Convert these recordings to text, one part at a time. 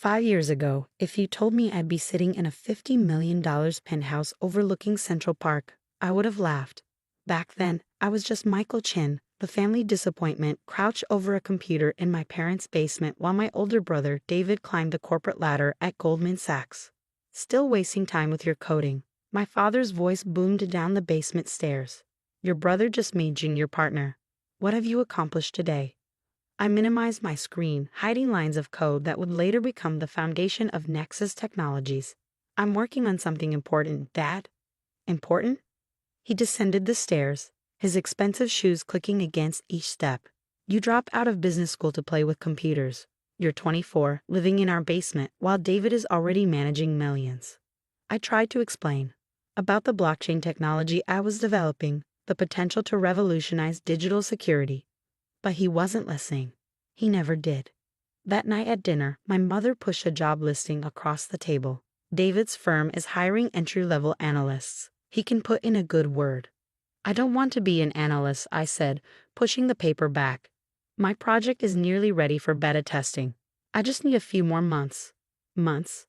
5 years ago, if you told me I'd be sitting in a $50 million penthouse overlooking Central Park, I would have laughed. Back then, I was just Michael Chin, the family disappointment, crouched over a computer in my parents' basement while my older brother David climbed the corporate ladder at Goldman Sachs. Still wasting time with your coding. My father's voice boomed down the basement stairs. Your brother just made junior partner. What have you accomplished today? I minimized my screen, hiding lines of code that would later become the foundation of Nexus Technologies. I'm working on something important, Dad. Important? He descended the stairs, his expensive shoes clicking against each step. You drop out of business school to play with computers. You're 24, living in our basement, while David is already managing millions. I tried to explain about the blockchain technology I was developing, the potential to revolutionize digital security. But he wasn't listening. He never did. That night at dinner, my mother pushed a job listing across the table. David's firm is hiring entry-level analysts. He can put in a good word. I don't want to be an analyst, I said, pushing the paper back. My project is nearly ready for beta testing. I just need a few more months. Months?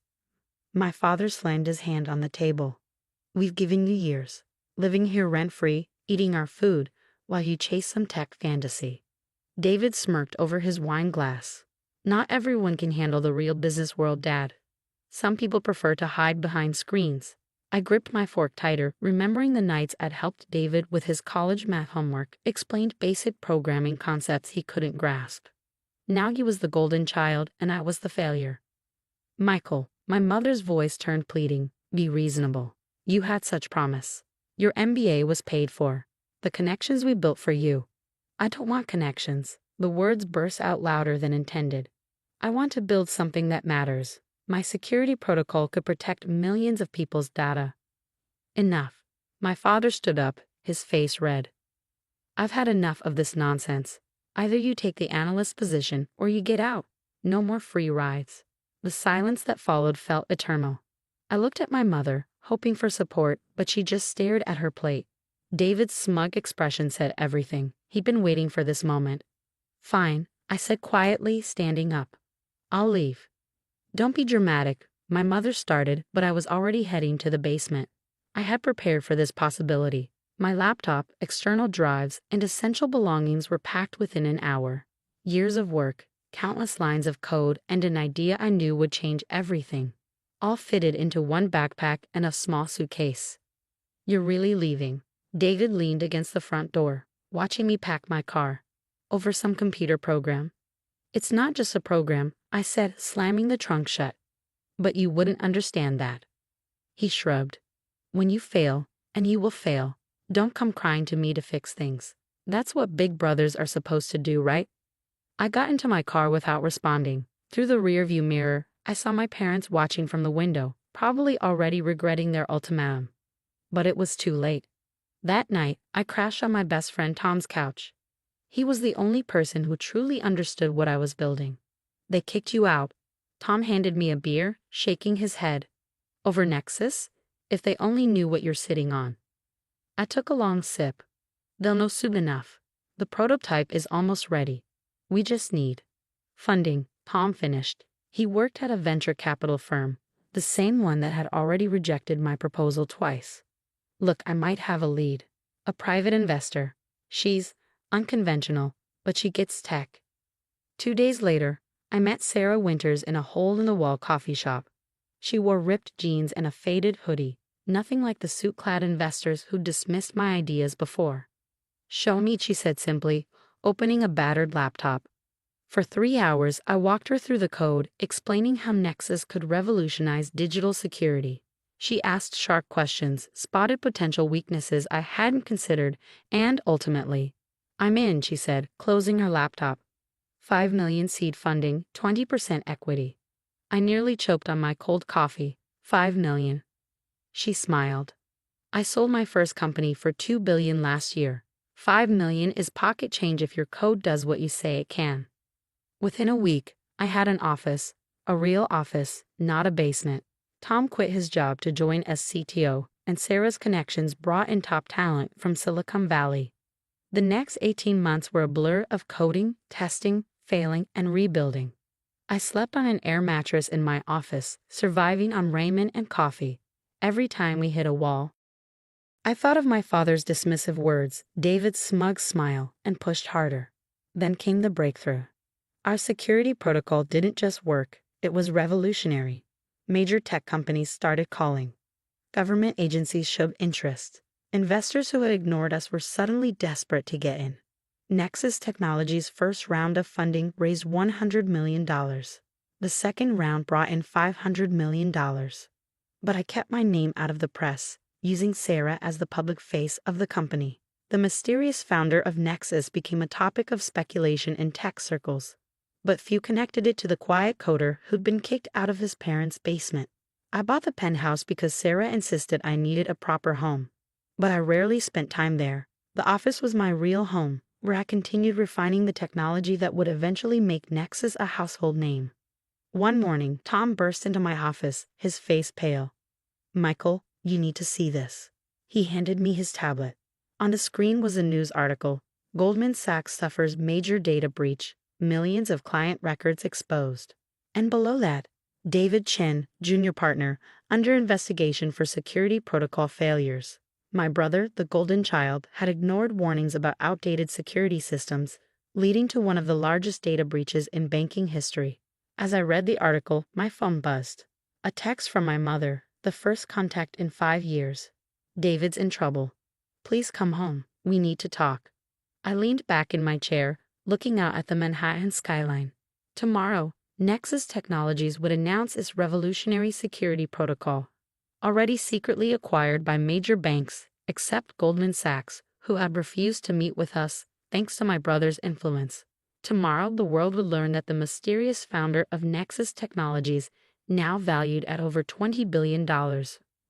My father slammed his hand on the table. We've given you years, living here rent-free, eating our food, while you chase some tech fantasy. David smirked over his wine glass. Not everyone can handle the real business world, Dad. Some people prefer to hide behind screens. I gripped my fork tighter, remembering the nights I'd helped David with his college math homework, explained basic programming concepts he couldn't grasp. Now he was the golden child, and I was the failure. Michael, my mother's voice turned pleading, be reasonable. You had such promise. Your MBA was paid for. The connections we built for you. I don't want connections. The words burst out louder than intended. I want to build something that matters. My security protocol could protect millions of people's data. Enough. My father stood up, his face red. I've had enough of this nonsense. Either you take the analyst position or you get out. No more free rides. The silence that followed felt eternal. I looked at my mother, hoping for support, but she just stared at her plate. David's smug expression said everything. He'd been waiting for this moment. Fine, I said quietly, standing up. I'll leave. Don't be dramatic, my mother started, but I was already heading to the basement. I had prepared for this possibility. My laptop, external drives, and essential belongings were packed within an hour. Years of work, countless lines of code, and an idea I knew would change everything. All fitted into one backpack and a small suitcase. You're really leaving? David leaned against the front door, watching me pack my car. Over some computer program. It's not just a program, I said, slamming the trunk shut. But you wouldn't understand that. He shrugged. When you fail, and you will fail, don't come crying to me to fix things. That's what big brothers are supposed to do, right? I got into my car without responding. Through the rearview mirror, I saw my parents watching from the window, probably already regretting their ultimatum. But it was too late. That night, I crashed on my best friend Tom's couch. He was the only person who truly understood what I was building. They kicked you out. Tom handed me a beer, shaking his head. Over Nexus? If they only knew what you're sitting on. I took a long sip. They'll know soon enough. The prototype is almost ready. We just need funding, Tom finished. He worked at a venture capital firm, the same one that had already rejected my proposal twice. Look, I might have a lead. A private investor. She's unconventional, but she gets tech. 2 days later, I met Sarah Winters in a hole-in-the-wall coffee shop. She wore ripped jeans and a faded hoodie, nothing like the suit-clad investors who dismissed my ideas before. Show me, she said simply, opening a battered laptop. For 3 hours, I walked her through the code, explaining how Nexus could revolutionize digital security. She asked sharp questions, spotted potential weaknesses I hadn't considered, and ultimately, I'm in, she said, closing her laptop. 5 million seed funding, 20% equity. I nearly choked on my cold coffee. 5 million. She smiled. I sold my first company for $2 billion last year. 5 million is pocket change if your code does what you say it can. Within a week, I had an office, a real office, not a basement. Tom quit his job to join as CTO, and Sarah's connections brought in top talent from Silicon Valley. The next 18 months were a blur of coding, testing, failing, and rebuilding. I slept on an air mattress in my office, surviving on ramen and coffee. Every time we hit a wall, I thought of my father's dismissive words, David's smug smile, and pushed harder. Then came the breakthrough. Our security protocol didn't just work, it was revolutionary. Major tech companies started calling. Government agencies showed interest. Investors who had ignored us were suddenly desperate to get in. Nexus Technologies' first round of funding raised $100 million. The second round brought in $500 million. But I kept my name out of the press, using Sarah as the public face of the company. The mysterious founder of Nexus became a topic of speculation in tech circles. But few connected it to the quiet coder who'd been kicked out of his parents' basement. I bought the penthouse because Sarah insisted I needed a proper home. But I rarely spent time there. The office was my real home, where I continued refining the technology that would eventually make Nexus a household name. One morning, Tom burst into my office, his face pale. "Michael, you need to see this." He handed me his tablet. On the screen was a news article. Goldman Sachs suffers major data breach, millions of client records exposed. And below that, David Chen, junior partner, under investigation for security protocol failures. My brother, the golden child, had ignored warnings about outdated security systems, leading to one of the largest data breaches in banking history. As I read the article, my phone buzzed. A text from my mother, the first contact in 5 years. "David's in trouble. Please come home. We need to talk." I leaned back in my chair, looking out at the Manhattan skyline. Tomorrow, Nexus Technologies would announce its revolutionary security protocol, already secretly acquired by major banks, except Goldman Sachs, who had refused to meet with us, thanks to my brother's influence. Tomorrow, the world would learn that the mysterious founder of Nexus Technologies, now valued at over $20 billion,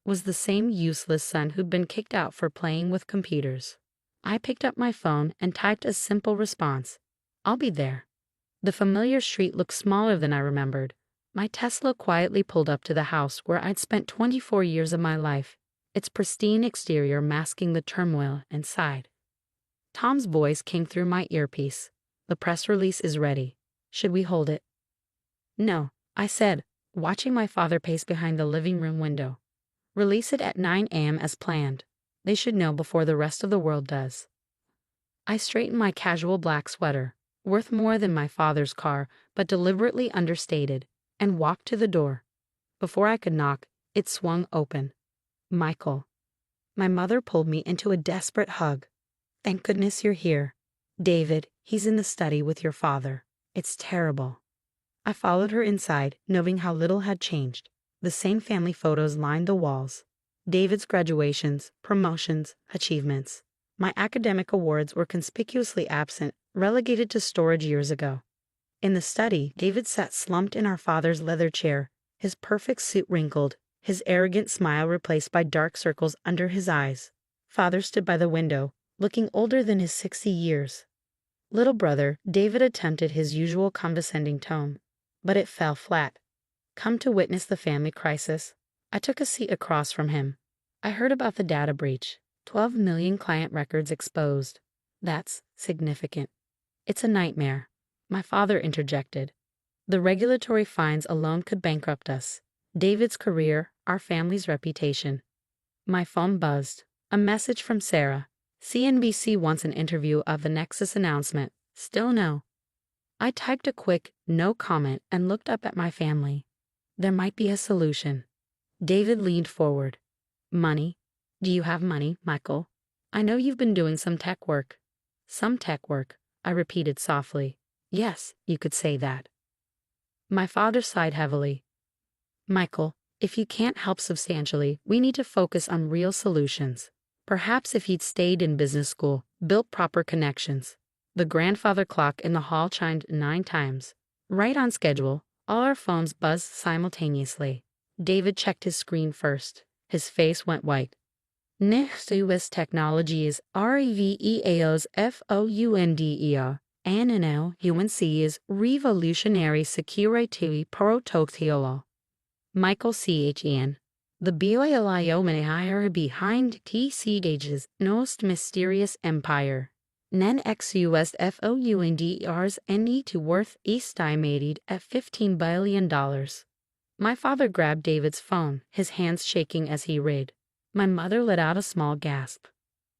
was the same useless son who'd been kicked out for playing with computers. I picked up my phone and typed a simple response. "I'll be there." The familiar street looked smaller than I remembered. My Tesla quietly pulled up to the house where I'd spent 24 years of my life, its pristine exterior masking the turmoil inside. Tom's voice came through my earpiece. "The press release is ready. Should we hold it?" "No," I said, watching my father pace behind the living room window. "Release it at 9 a.m. as planned. They should know before the rest of the world does." I straightened my casual black sweater, worth more than my father's car, but deliberately understated, and walked to the door. Before I could knock, it swung open. "Michael." My mother pulled me into a desperate hug. "Thank goodness you're here. David, he's in the study with your father. It's terrible." I followed her inside, knowing how little had changed. The same family photos lined the walls. David's graduations, promotions, achievements. My academic awards were conspicuously absent, relegated to storage years ago. In the study, David sat slumped in our father's leather chair, his perfect suit wrinkled, his arrogant smile replaced by dark circles under his eyes. Father stood by the window, looking older than his 60 years. "Little brother," David attempted his usual condescending tone, but it fell flat. "Come to witness the family crisis." I took a seat across from him. "I heard about the data breach. 12 million client records exposed. That's significant." "It's a nightmare," my father interjected. "The regulatory fines alone could bankrupt us. David's career, our family's reputation." My phone buzzed. A message from Sarah. "CNBC wants an interview of the Nexus announcement. Still no." I typed a quick no comment and looked up at my family. There might be a solution. David leaned forward. "Money? Do you have money, Michael? I know you've been doing some tech work." "Some tech work," I repeated softly. "Yes, you could say that." My father sighed heavily. "Michael, if you can't help substantially, we need to focus on real solutions. Perhaps if you'd stayed in business school, built proper connections." The grandfather clock in the hall chimed 9 times. Right on schedule, all our phones buzzed simultaneously. David checked his screen first. His face went white. "Nexus Technologies REVEAO's FOUNDER and UNC's Revolutionary Security Protocol." Michael CHEN. "The BOLIO behind TC Gage's most mysterious empire." Nen XUSFOUNDERS NE to worth estimated at $15 billion. My father grabbed David's phone, his hands shaking as he read. My mother let out a small gasp.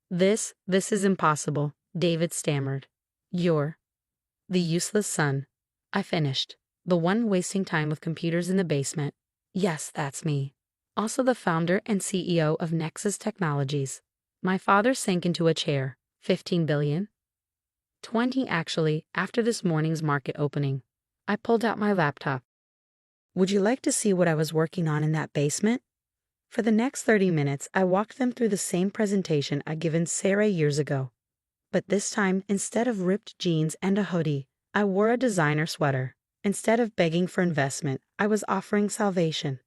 This is impossible, David stammered. You're the useless son. I finished. The one wasting time with computers in the basement. Yes, that's me. Also the founder and CEO of Nexus Technologies. My father sank into a chair. 15 billion? 20 actually, after this morning's market opening. I pulled out my laptop. Would you like to see what I was working on in that basement? For the next 30 minutes, I walked them through the same presentation I'd given Sarah years ago. But this time, instead of ripped jeans and a hoodie, I wore a designer sweater. Instead of begging for investment, I was offering salvation.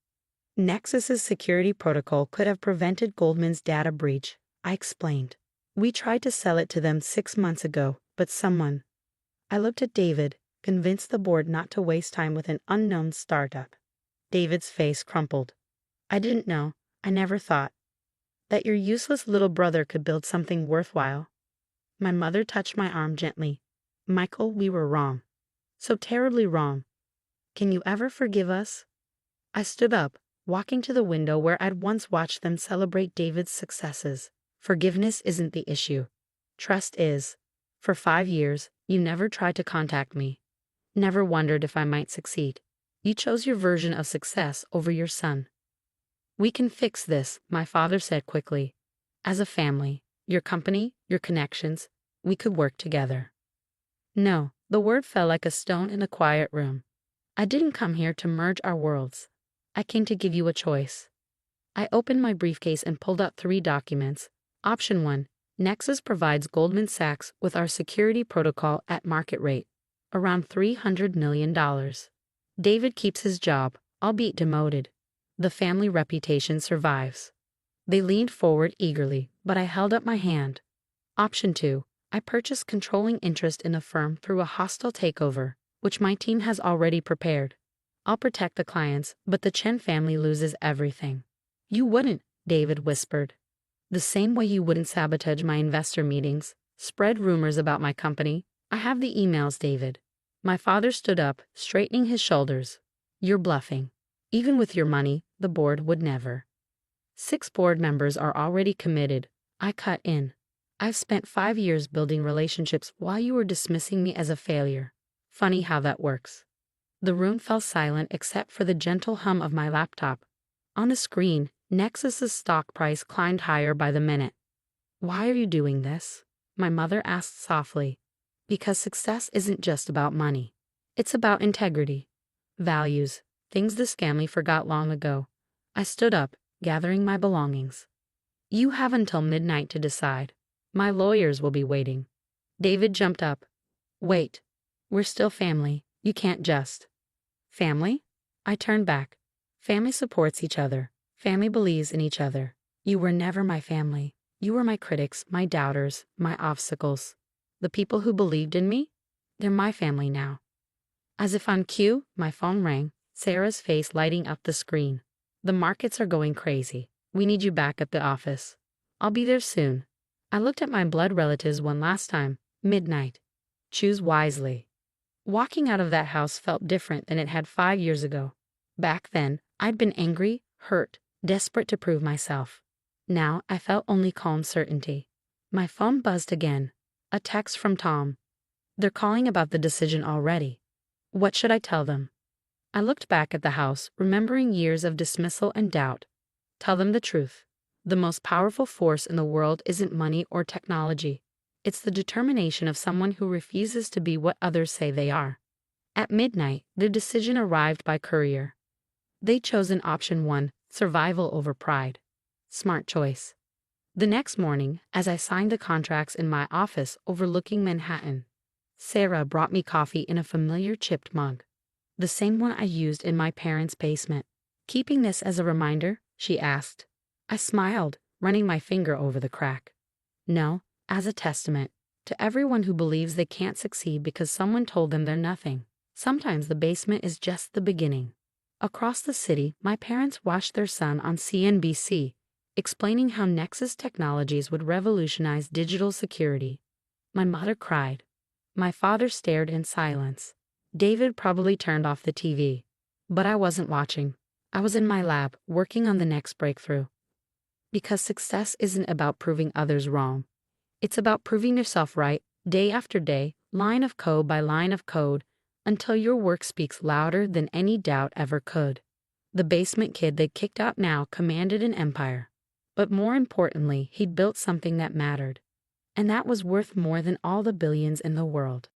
Nexus's security protocol could have prevented Goldman's data breach, I explained. We tried to sell it to them 6 months ago, but someone. I looked at David, convinced the board not to waste time with an unknown startup. David's face crumpled. I didn't know, I never thought, that your useless little brother could build something worthwhile. My mother touched my arm gently. Michael, we were wrong. So terribly wrong. Can you ever forgive us? I stood up, walking to the window where I'd once watched them celebrate David's successes. Forgiveness isn't the issue. Trust is. For 5 years, you never tried to contact me. Never wondered if I might succeed. You chose your version of success over your son. We can fix this, my father said quickly. As a family, your company, your connections, we could work together. No, the word fell like a stone in a quiet room. I didn't come here to merge our worlds. I came to give you a choice. I opened my briefcase and pulled out 3 documents. Option 1, Nexus provides Goldman Sachs with our security protocol at market rate, around $300 million. David keeps his job, albeit demoted. The family reputation survives. They leaned forward eagerly, but I held up my hand. Option 2, I purchased controlling interest in a firm through a hostile takeover, which my team has already prepared. I'll protect the clients, but the Chen family loses everything. You wouldn't, David whispered. The same way you wouldn't sabotage my investor meetings, spread rumors about my company. I have the emails, David. My father stood up, straightening his shoulders. You're bluffing. Even with your money, the board would never. 6 board members are already committed. I cut in. I've spent 5 years building relationships while you were dismissing me as a failure. Funny how that works. The room fell silent except for the gentle hum of my laptop. On the screen, Nexus's stock price climbed higher by the minute. Why are you doing this? My mother asked softly. Because success isn't just about money. It's about integrity. Values. Things this family forgot long ago. I stood up, gathering my belongings. You have until midnight to decide. My lawyers will be waiting. David jumped up. Wait. We're still family. You can't just. Family? I turned back. Family supports each other. Family believes in each other. You were never my family. You were my critics, my doubters, my obstacles. The people who believed in me? They're my family now. As if on cue, my phone rang, Sarah's face lighting up the screen. The markets are going crazy. We need you back at the office. I'll be there soon. I looked at my blood relatives one last time. Midnight. Choose wisely. Walking out of that house felt different than it had 5 years ago. Back then, I'd been angry, hurt, desperate to prove myself. Now I felt only calm certainty. My phone buzzed again. A text from Tom. They're calling about the decision already. What should I tell them? I looked back at the house, remembering years of dismissal and doubt. Tell them the truth. The most powerful force in the world isn't money or technology. It's the determination of someone who refuses to be what others say they are. At midnight, the decision arrived by courier. They'd chosen option 1, survival over pride. Smart choice. The next morning, as I signed the contracts in my office overlooking Manhattan, Sarah brought me coffee in a familiar chipped mug. The same one I used in my parents' basement. Keeping this as a reminder? She asked. I smiled, running my finger over the crack. No, as a testament to everyone who believes they can't succeed because someone told them they're nothing. Sometimes the basement is just the beginning. Across the city, my parents watched their son on CNBC, explaining how Nexus Technologies would revolutionize digital security. My mother cried. My father stared in silence. David probably turned off the TV. But I wasn't watching. I was in my lab, working on the next breakthrough. Because success isn't about proving others wrong. It's about proving yourself right, day after day, line of code by line of code, until your work speaks louder than any doubt ever could. The basement kid they kicked out now commanded an empire. But more importantly, he'd built something that mattered. And that was worth more than all the billions in the world.